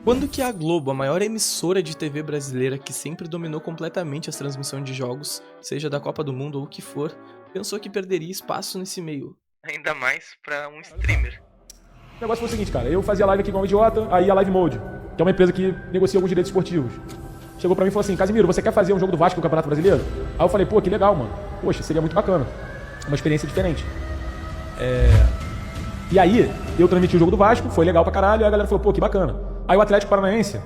Quando que a Globo, a maior emissora de TV brasileira que sempre dominou completamente as transmissões de jogos, seja da Copa do Mundo ou o que for, pensou que perderia espaço nesse meio? Ainda mais pra um streamer. O negócio foi o seguinte, cara. Eu fazia live aqui igual um idiota, aí a Live Mode, que é uma empresa que negocia alguns direitos esportivos, chegou pra mim e falou assim: Casimiro, você quer fazer um jogo do Vasco no Campeonato Brasileiro? Aí eu falei: pô, que legal, mano. Poxa, seria muito bacana. Uma experiência diferente. E aí, eu transmiti o jogo do Vasco, foi legal pra caralho, e a galera falou: pô, que bacana. Aí o Atlético Paranaense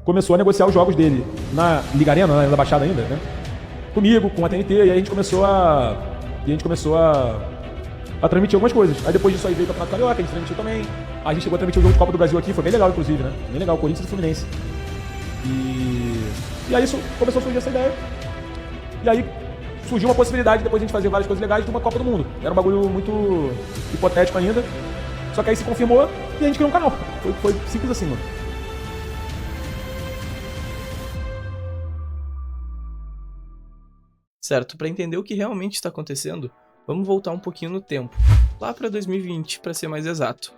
começou a negociar os jogos dele na Liga Arena, na Baixada ainda, né? Comigo, com a TNT, e aí a gente começou a transmitir algumas coisas. Aí depois disso aí veio o Campeonato Carioca, a gente transmitiu também. A gente chegou a transmitir o jogo de Copa do Brasil aqui, foi bem legal, inclusive, né? Bem legal, Corinthians e Fluminense. E aí isso começou a surgir essa ideia. E aí surgiu uma possibilidade, depois de a gente fazer várias coisas legais, de uma Copa do Mundo. Era um bagulho muito hipotético ainda. Só que aí se confirmou e a gente criou um canal. Foi simples assim, mano. Certo, para entender o que realmente está acontecendo, vamos voltar um pouquinho no tempo. Lá para 2020, para ser mais exato.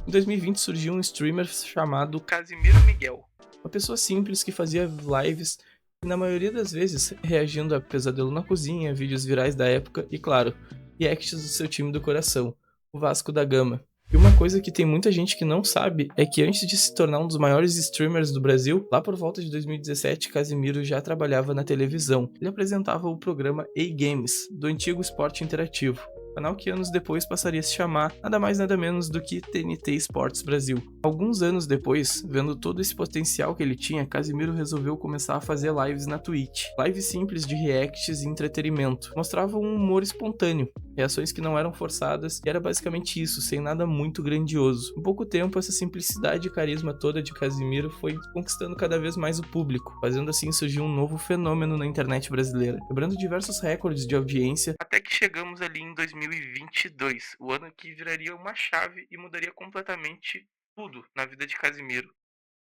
Em 2020 surgiu um streamer chamado Casimiro Miguel. Uma pessoa simples que fazia lives e na maioria das vezes reagindo a Pesadelo na Cozinha, vídeos virais da época e, claro, reacts do seu time do coração, o Vasco da Gama. E uma coisa que tem muita gente que não sabe é que antes de se tornar um dos maiores streamers do Brasil, lá por volta de 2017, Casimiro já trabalhava na televisão. Ele apresentava o programa A-Games, do antigo Esporte Interativo, canal que anos depois passaria a se chamar nada mais nada menos do que TNT Esportes Brasil. Alguns anos depois, vendo todo esse potencial que ele tinha, Casimiro resolveu começar a fazer lives na Twitch. Lives simples de reacts e entretenimento. Mostrava um humor espontâneo, reações que não eram forçadas, e era basicamente isso, sem nada muito grandioso. Em pouco tempo, essa simplicidade e carisma toda de Casimiro foi conquistando cada vez mais o público, fazendo assim surgir um novo fenômeno na internet brasileira, quebrando diversos recordes de audiência, até que chegamos ali em 2022, o ano que viraria uma chave e mudaria completamente tudo na vida de Casimiro.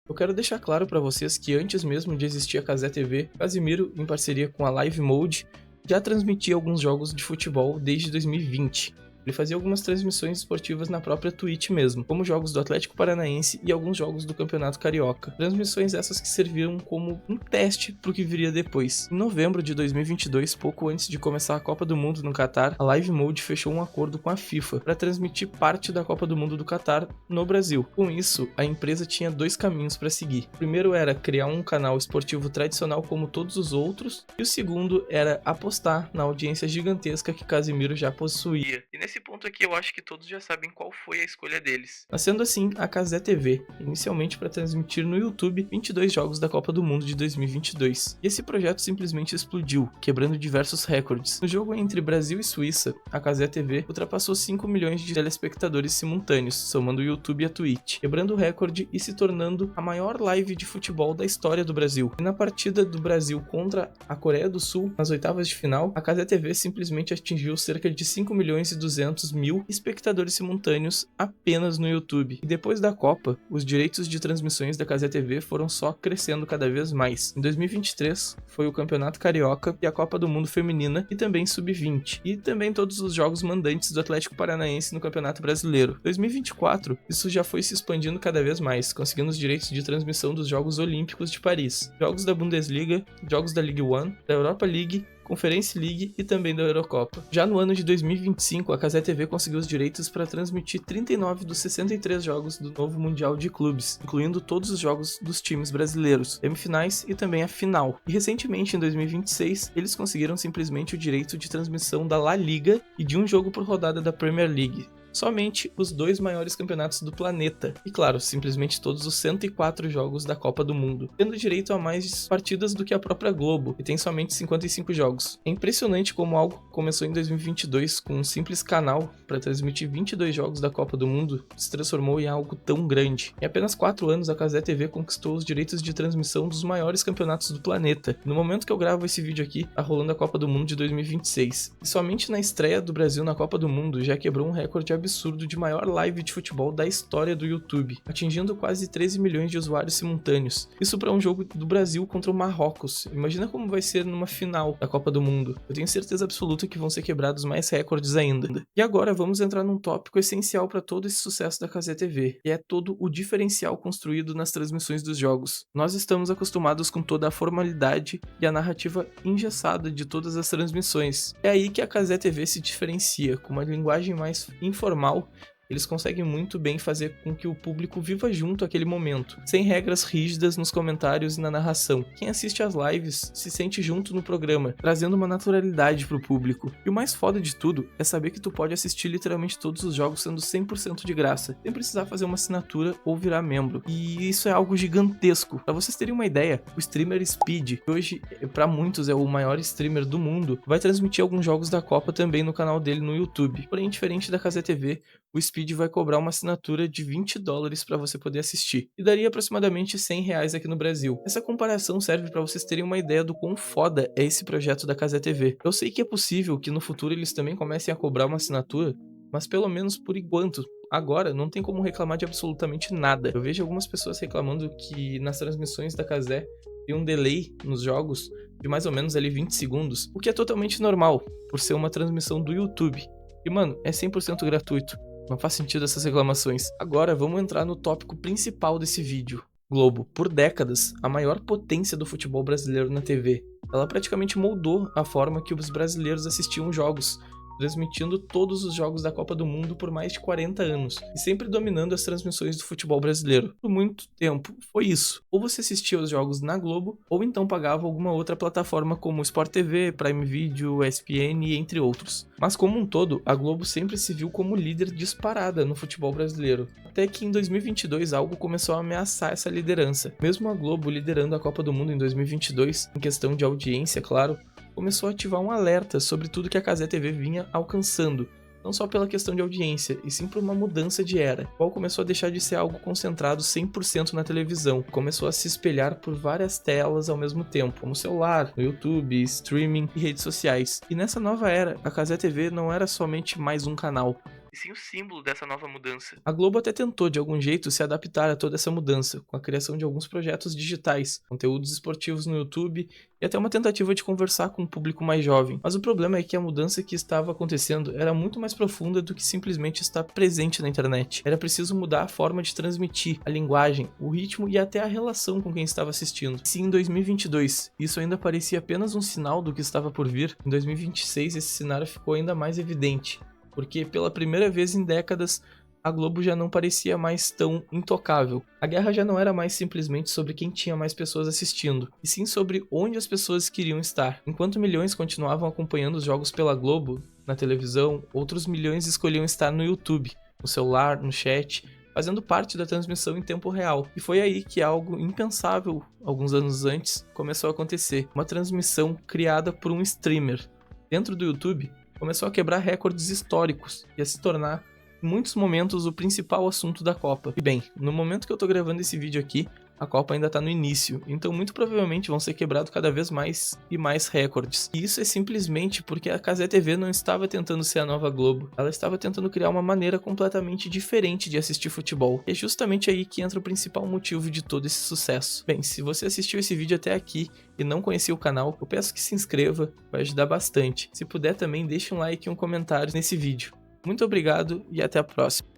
Eu quero deixar claro para vocês que antes mesmo de existir a Cazé TV, Casimiro, em parceria com a Live Mode, já transmitia alguns jogos de futebol desde 2020. Ele fazia algumas transmissões esportivas na própria Twitch mesmo, como jogos do Atlético Paranaense e alguns jogos do Campeonato Carioca. Transmissões essas que serviram como um teste para o que viria depois. Em novembro de 2022, pouco antes de começar a Copa do Mundo no Catar, a Live Mode fechou um acordo com a FIFA para transmitir parte da Copa do Mundo do Catar no Brasil. Com isso, a empresa tinha dois caminhos para seguir. O primeiro era criar um canal esportivo tradicional como todos os outros, e o segundo era apostar na audiência gigantesca que Casimiro já possuía. E nesse ponto aqui eu acho que todos já sabem qual foi a escolha deles. Nascendo assim a Cazé TV, inicialmente para transmitir no YouTube 22 jogos da Copa do Mundo de 2022. E esse projeto simplesmente explodiu, quebrando diversos recordes. No jogo entre Brasil e Suíça, a Cazé TV ultrapassou 5 milhões de telespectadores simultâneos, somando o YouTube e a Twitch, quebrando o recorde e se tornando a maior live de futebol da história do Brasil. E na partida do Brasil contra a Coreia do Sul, nas oitavas de final, a Cazé TV simplesmente atingiu cerca de 5 milhões e 200 mil espectadores simultâneos apenas no YouTube. E depois da Copa, os direitos de transmissões da Cazé TV foram só crescendo cada vez mais. Em 2023, foi o Campeonato Carioca e a Copa do Mundo Feminina e também Sub-20. E também todos os jogos mandantes do Atlético Paranaense no Campeonato Brasileiro. Em 2024, isso já foi se expandindo cada vez mais, conseguindo os direitos de transmissão dos Jogos Olímpicos de Paris, jogos da Bundesliga, jogos da Ligue 1, da Europa League, Conference League e também da Eurocopa. Já no ano de 2025, a Cazé TV conseguiu os direitos para transmitir 39 dos 63 jogos do novo Mundial de Clubes, incluindo todos os jogos dos times brasileiros, semifinais e também a final. E recentemente, em 2026, eles conseguiram simplesmente o direito de transmissão da La Liga e de um jogo por rodada da Premier League. Somente os dois maiores campeonatos do planeta. E claro, simplesmente todos os 104 jogos da Copa do Mundo, tendo direito a mais partidas do que a própria Globo, que tem somente 55 jogos. É impressionante como algo que começou em 2022 com um simples canal para transmitir 22 jogos da Copa do Mundo se transformou em algo tão grande. Em apenas 4 anos, a Cazé TV conquistou os direitos de transmissão dos maiores campeonatos do planeta. No momento que eu gravo esse vídeo aqui, tá rolando a Copa do Mundo de 2026. E somente na estreia do Brasil na Copa do Mundo já quebrou um recorde absurdo de maior live de futebol da história do YouTube, atingindo quase 13 milhões de usuários simultâneos. Isso para um jogo do Brasil contra o Marrocos. Imagina como vai ser numa final da Copa do Mundo. Eu tenho certeza absoluta que vão ser quebrados mais recordes ainda. E agora vamos entrar num tópico essencial para todo esse sucesso da Cazé TV, e é todo o diferencial construído nas transmissões dos jogos. Nós estamos acostumados com toda a formalidade e a narrativa engessada de todas as transmissões. É aí que a Cazé TV se diferencia, com uma linguagem mais informal. Eles conseguem muito bem fazer com que o público viva junto àquele momento, sem regras rígidas nos comentários e na narração. Quem assiste às lives se sente junto no programa, trazendo uma naturalidade pro público. E o mais foda de tudo é saber que tu pode assistir literalmente todos os jogos sendo 100% de graça, sem precisar fazer uma assinatura ou virar membro. E isso é algo gigantesco. Pra vocês terem uma ideia, o streamer Speed, que hoje pra muitos é o maior streamer do mundo, vai transmitir alguns jogos da Copa também no canal dele no YouTube. Porém, diferente da Cazé TV, o Speed vai cobrar uma assinatura de $20 para você poder assistir, e daria aproximadamente R$100 aqui no Brasil. Essa comparação serve para vocês terem uma ideia do quão foda é esse projeto da Cazé TV. Eu sei que é possível que no futuro eles também comecem a cobrar uma assinatura, mas pelo menos por enquanto, agora, não tem como reclamar de absolutamente nada. Eu vejo algumas pessoas reclamando que nas transmissões da Cazé tem um delay nos jogos de mais ou menos ali 20 segundos, o que é totalmente normal, por ser uma transmissão do YouTube. E mano, é 100% gratuito. Não faz sentido essas reclamações. Agora vamos entrar no tópico principal desse vídeo. Globo, por décadas, a maior potência do futebol brasileiro na TV. Ela praticamente moldou a forma que os brasileiros assistiam jogos, transmitindo todos os jogos da Copa do Mundo por mais de 40 anos, e sempre dominando as transmissões do futebol brasileiro. Por muito tempo, foi isso. Ou você assistia os jogos na Globo, ou então pagava alguma outra plataforma como Sport TV, Prime Video, ESPN, entre outros. Mas como um todo, a Globo sempre se viu como líder disparada no futebol brasileiro. Até que em 2022 algo começou a ameaçar essa liderança. Mesmo a Globo liderando a Copa do Mundo em 2022, em questão de audiência, claro, começou a ativar um alerta sobre tudo que a Cazé TV vinha alcançando, não só pela questão de audiência, e sim por uma mudança de era, qual começou a deixar de ser algo concentrado 100% na televisão, começou a se espelhar por várias telas ao mesmo tempo, como celular, no YouTube, streaming e redes sociais. E nessa nova era, a Cazé TV não era somente mais um canal, e sim o símbolo dessa nova mudança. A Globo até tentou, de algum jeito, se adaptar a toda essa mudança, com a criação de alguns projetos digitais, conteúdos esportivos no YouTube e até uma tentativa de conversar com um público mais jovem. Mas o problema é que a mudança que estava acontecendo era muito mais profunda do que simplesmente estar presente na internet. Era preciso mudar a forma de transmitir, a linguagem, o ritmo e até a relação com quem estava assistindo. Se em 2022 isso ainda parecia apenas um sinal do que estava por vir, em 2026 esse cenário ficou ainda mais evidente. Porque pela primeira vez em décadas, a Globo já não parecia mais tão intocável. A guerra já não era mais simplesmente sobre quem tinha mais pessoas assistindo, e sim sobre onde as pessoas queriam estar. Enquanto milhões continuavam acompanhando os jogos pela Globo, na televisão, outros milhões escolhiam estar no YouTube, no celular, no chat, fazendo parte da transmissão em tempo real. E foi aí que algo impensável, alguns anos antes, começou a acontecer. Uma transmissão criada por um streamer. Dentro do YouTube, começou a quebrar recordes históricos e a se tornar, em muitos momentos, o principal assunto da Copa. E bem, no momento que eu tô gravando esse vídeo aqui, a Copa ainda tá no início, então muito provavelmente vão ser quebrados cada vez mais e mais recordes. E isso é simplesmente porque a Cazé TV não estava tentando ser a nova Globo, ela estava tentando criar uma maneira completamente diferente de assistir futebol. E é justamente aí que entra o principal motivo de todo esse sucesso. Bem, se você assistiu esse vídeo até aqui e não conhecia o canal, eu peço que se inscreva, vai ajudar bastante. Se puder também, deixe um like e um comentário nesse vídeo. Muito obrigado e até a próxima.